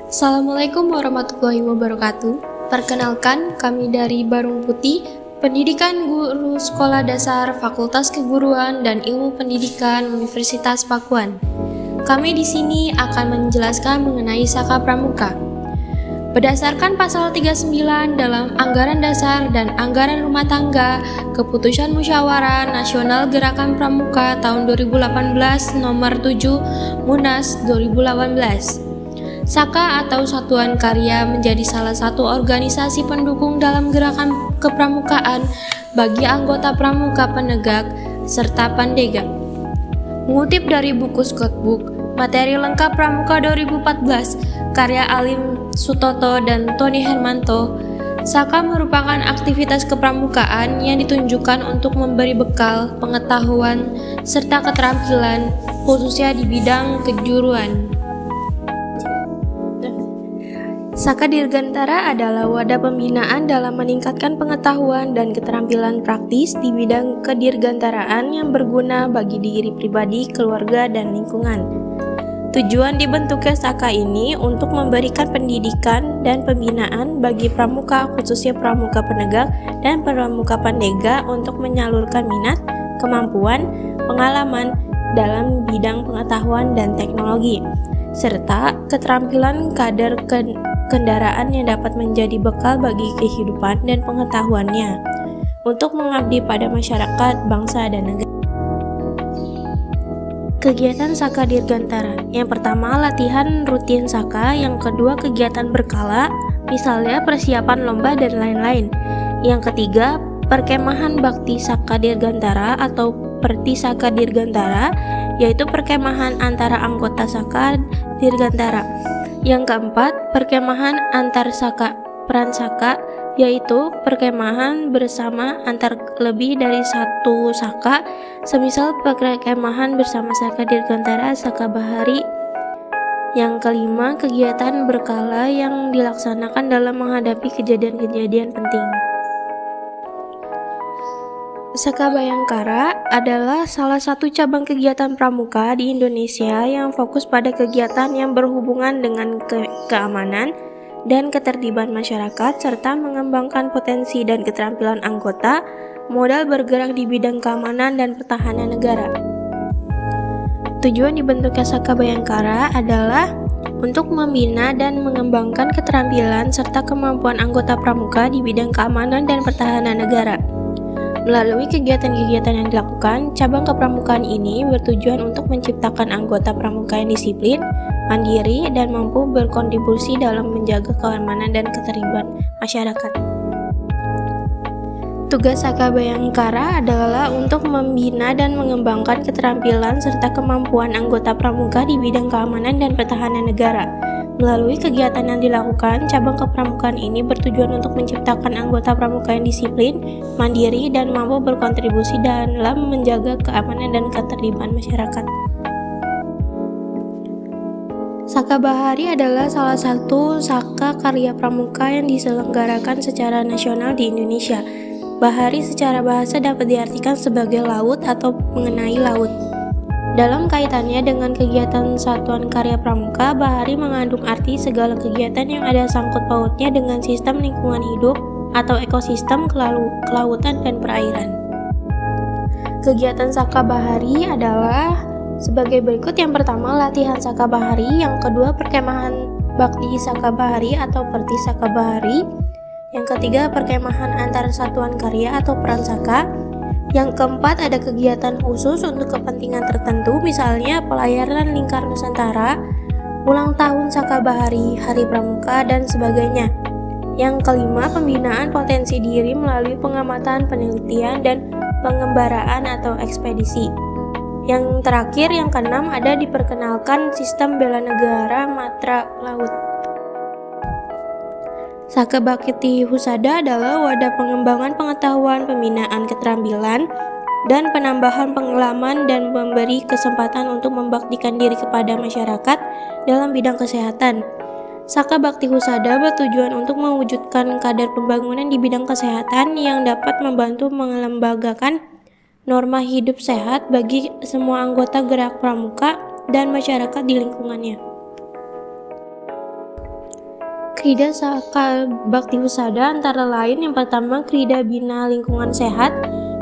Assalamualaikum warahmatullahi wabarakatuh. Perkenalkan, kami dari Barung Putih, Pendidikan Guru Sekolah Dasar Fakultas Keguruan dan Ilmu Pendidikan Universitas Pakuan. Kami di sini akan menjelaskan mengenai Saka Pramuka. Berdasarkan pasal 39 dalam Anggaran Dasar dan Anggaran Rumah Tangga, Keputusan Musyawarah Nasional Gerakan Pramuka tahun 2018 nomor 7 Munas 2018. Saka atau Satuan Karya menjadi salah satu organisasi pendukung dalam gerakan kepramukaan bagi anggota pramuka penegak serta pandega. Mengutip dari buku Sketbook, Materi Lengkap Pramuka 2014, karya Alim Sutoto dan Tony Hermanto, Saka merupakan aktivitas kepramukaan yang ditunjukkan untuk memberi bekal, pengetahuan, serta keterampilan, khususnya di bidang kejuruan. Saka Dirgantara adalah wadah pembinaan dalam meningkatkan pengetahuan dan keterampilan praktis di bidang kedirgantaraan yang berguna bagi diri pribadi, keluarga, dan lingkungan. Tujuan dibentuknya Saka ini untuk memberikan pendidikan dan pembinaan bagi pramuka, khususnya pramuka penegak dan pramuka pandega untuk menyalurkan minat, kemampuan, pengalaman dalam bidang pengetahuan dan teknologi, serta keterampilan kader kendaraan yang dapat menjadi bekal bagi kehidupan dan pengetahuannya untuk mengabdi pada masyarakat, bangsa, dan negara. Kegiatan Saka Dirgantara. Yang pertama, latihan rutin Saka. Yang kedua, kegiatan berkala, misalnya persiapan lomba dan lain-lain. Yang ketiga, perkemahan bakti Saka Dirgantara atau Perti Saka Dirgantara, yaitu perkemahan antara anggota Saka Dirgantara. Yang keempat, perkemahan antar Saka Pransaka, yaitu perkemahan bersama antar lebih dari satu Saka, semisal perkemahan bersama Saka Dirgantara, Saka Bahari. Yang kelima, kegiatan berkala yang dilaksanakan dalam menghadapi kejadian-kejadian penting. Saka Bayangkara adalah salah satu cabang kegiatan pramuka di Indonesia yang fokus pada kegiatan yang berhubungan dengan keamanan dan ketertiban masyarakat serta mengembangkan potensi dan keterampilan anggota modal bergerak di bidang keamanan dan pertahanan negara. Tujuan dibentuknya Saka Bayangkara adalah untuk membina dan mengembangkan keterampilan serta kemampuan anggota pramuka di bidang keamanan dan pertahanan negara. Melalui kegiatan-kegiatan yang dilakukan, cabang kepramukaan ini bertujuan untuk menciptakan anggota pramuka yang disiplin, mandiri, dan mampu berkontribusi dalam menjaga keamanan dan ketertiban masyarakat. Tugas Saka Bayangkara adalah untuk membina dan mengembangkan keterampilan serta kemampuan anggota pramuka di bidang keamanan dan pertahanan negara. Melalui kegiatan yang dilakukan, cabang kepramukaan ini bertujuan untuk menciptakan anggota pramuka yang disiplin, mandiri, dan mampu berkontribusi dalam menjaga keamanan dan ketertiban masyarakat. Saka Bahari adalah salah satu saka karya pramuka yang diselenggarakan secara nasional di Indonesia. Bahari secara bahasa dapat diartikan sebagai laut atau mengenai laut. Dalam kaitannya dengan kegiatan Satuan Karya Pramuka, Bahari mengandung arti segala kegiatan yang ada sangkut pautnya dengan sistem lingkungan hidup atau ekosistem kelautan dan perairan. Kegiatan Saka Bahari adalah sebagai berikut. Yang pertama, latihan Saka Bahari. Yang kedua, perkemahan bakti Saka Bahari atau Perti Saka Bahari. Yang ketiga, perkemahan antar satuan karya atau Pransaka. Yang keempat, ada kegiatan khusus untuk kepentingan tertentu, misalnya pelayaran Lingkar Nusantara, ulang tahun Saka Bahari, Hari Pramuka, dan sebagainya. Yang kelima, pembinaan potensi diri melalui pengamatan, penelitian, dan pengembaraan atau ekspedisi. Yang terakhir, yang keenam, ada diperkenalkan sistem bela negara matra laut. Saka Bakti Husada adalah wadah pengembangan pengetahuan, pembinaan keterampilan, dan penambahan pengalaman dan memberi kesempatan untuk membaktikan diri kepada masyarakat dalam bidang kesehatan. Saka Bakti Husada bertujuan untuk mewujudkan kadar pembangunan di bidang kesehatan yang dapat membantu melembagakan norma hidup sehat bagi semua anggota gerak pramuka dan masyarakat di lingkungannya. Krida Saka Bakti Husada antara lain yang pertama Krida Bina Lingkungan Sehat,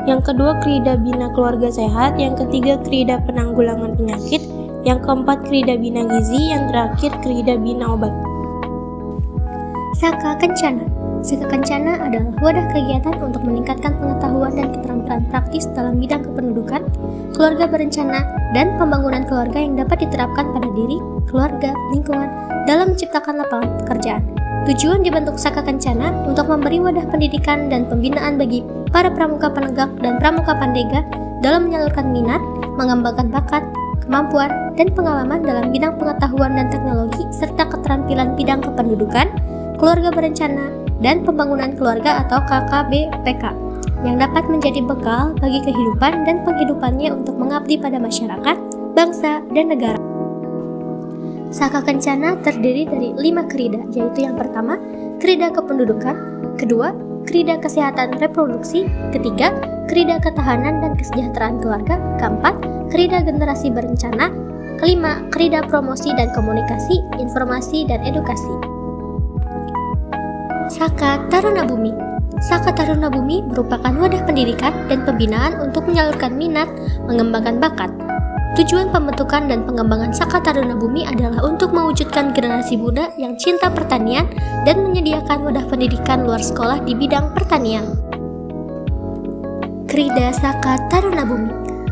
yang kedua Krida Bina Keluarga Sehat, yang ketiga Krida Penanggulangan Penyakit, yang keempat Krida Bina Gizi, yang terakhir Krida Bina Obat. Saka Kencana. Saka Kencana adalah wadah kegiatan untuk meningkatkan pengetahuan dan keterampilan praktis dalam bidang kependudukan, keluarga berencana, dan pembangunan keluarga yang dapat diterapkan pada diri, keluarga, lingkungan, dalam menciptakan lapangan pekerjaan. Tujuan dibentuk Saka Kencana untuk memberi wadah pendidikan dan pembinaan bagi para pramuka penegak dan pramuka pandega dalam menyalurkan minat, mengembangkan bakat, kemampuan, dan pengalaman dalam bidang pengetahuan dan teknologi serta keterampilan bidang kependudukan, keluarga berencana, dan pembangunan keluarga atau KKBPK yang dapat menjadi bekal bagi kehidupan dan penghidupannya untuk mengabdi pada masyarakat, bangsa, dan negara. Saka Kencana terdiri dari 5 krida, yaitu yang pertama, krida kependudukan, kedua, krida kesehatan reproduksi, ketiga, krida ketahanan dan kesejahteraan keluarga, keempat, krida generasi berencana, kelima, krida promosi dan komunikasi, informasi, dan edukasi. Saka Taruna Bumi. Saka Taruna Bumi merupakan wadah pendidikan dan pembinaan untuk menyalurkan minat, mengembangkan bakat. Tujuan pembentukan dan pengembangan Saka Taruna Bumi adalah untuk mewujudkan generasi muda yang cinta pertanian dan menyediakan wadah pendidikan luar sekolah di bidang pertanian. Krida Saka Taruna Bumi.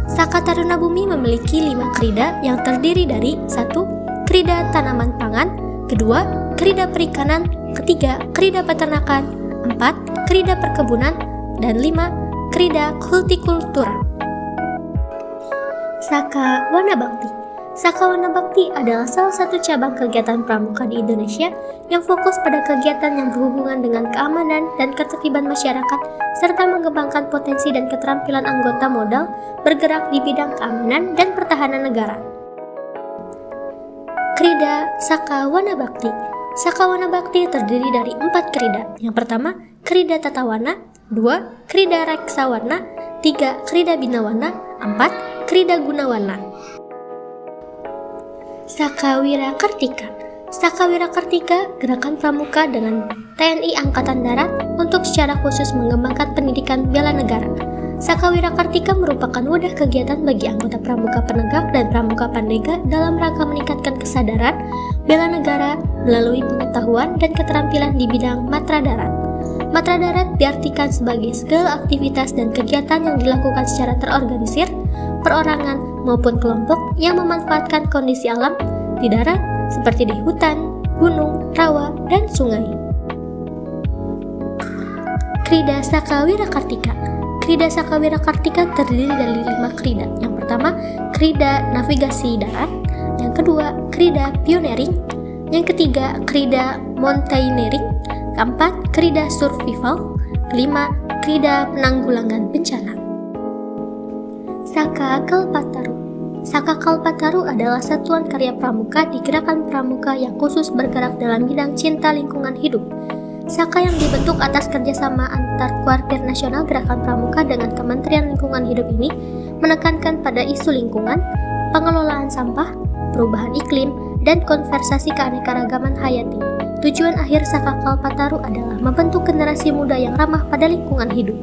Saka Taruna Bumi memiliki 5 krida yang terdiri dari 1. Krida tanaman pangan, kedua, krida perikanan, ketiga, krida peternakan, 4, krida perkebunan, dan 5, krida hortikultura. Saka Wana Bakti. Saka Wana Bakti adalah salah satu cabang kegiatan pramuka di Indonesia yang fokus pada kegiatan yang berhubungan dengan keamanan dan ketertiban masyarakat serta mengembangkan potensi dan keterampilan anggota modal bergerak di bidang keamanan dan pertahanan negara. Krida Saka Wana Bakti. Saka Wana Bakti terdiri dari 4 krida. Yang pertama, krida Tatawana, 2, krida Reksawana, 3, krida Binawana, 4, krida Gunawana. Saka Wira Kartika. Saka Wira Kartika gerakan pramuka dengan TNI Angkatan Darat untuk secara khusus mengembangkan pendidikan bela negara. Saka Wira Kartika merupakan wadah kegiatan bagi anggota pramuka penegak dan pramuka pandega dalam rangka meningkatkan kesadaran bela negara melalui pengetahuan dan keterampilan di bidang matra darat. Matra darat diartikan sebagai segala aktivitas dan kegiatan yang dilakukan secara terorganisir, perorangan maupun kelompok yang memanfaatkan kondisi alam di darat seperti di hutan, gunung, rawa, dan sungai. Krida Saka Wira Kartika. Krida Saka Wira Kartika terdiri dari 5 krida. Yang pertama, krida navigasi darat. Yang kedua, krida pioneering. Yang ketiga, krida mountaineering. Keempat, krida survival. Kelima, krida penanggulangan bencana. Saka Kalpataru. Saka Kalpataru adalah satuan karya pramuka di gerakan pramuka yang khusus bergerak dalam bidang cinta lingkungan hidup. Saka yang dibentuk atas kerjasama antar Kuartir Nasional Gerakan Pramuka dengan Kementerian Lingkungan Hidup ini menekankan pada isu lingkungan, pengelolaan sampah, perubahan iklim, dan konservasi keanekaragaman hayati. Tujuan akhir Saka Kalpataru adalah membentuk generasi muda yang ramah pada lingkungan hidup.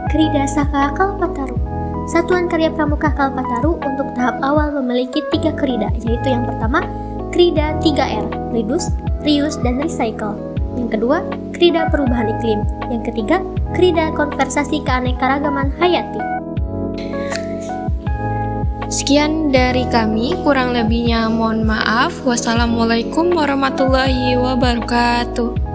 Krida Saka Kalpataru. Satuan karya pramuka Kalpataru untuk tahap awal memiliki 3 krida, yaitu yang pertama, krida 3R, reduce, reuse, dan recycle. Yang kedua, krida perubahan iklim. Yang ketiga, krida konservasi keanekaragaman hayati. Sekian dari kami, kurang lebihnya mohon maaf. Wassalamualaikum warahmatullahi wabarakatuh.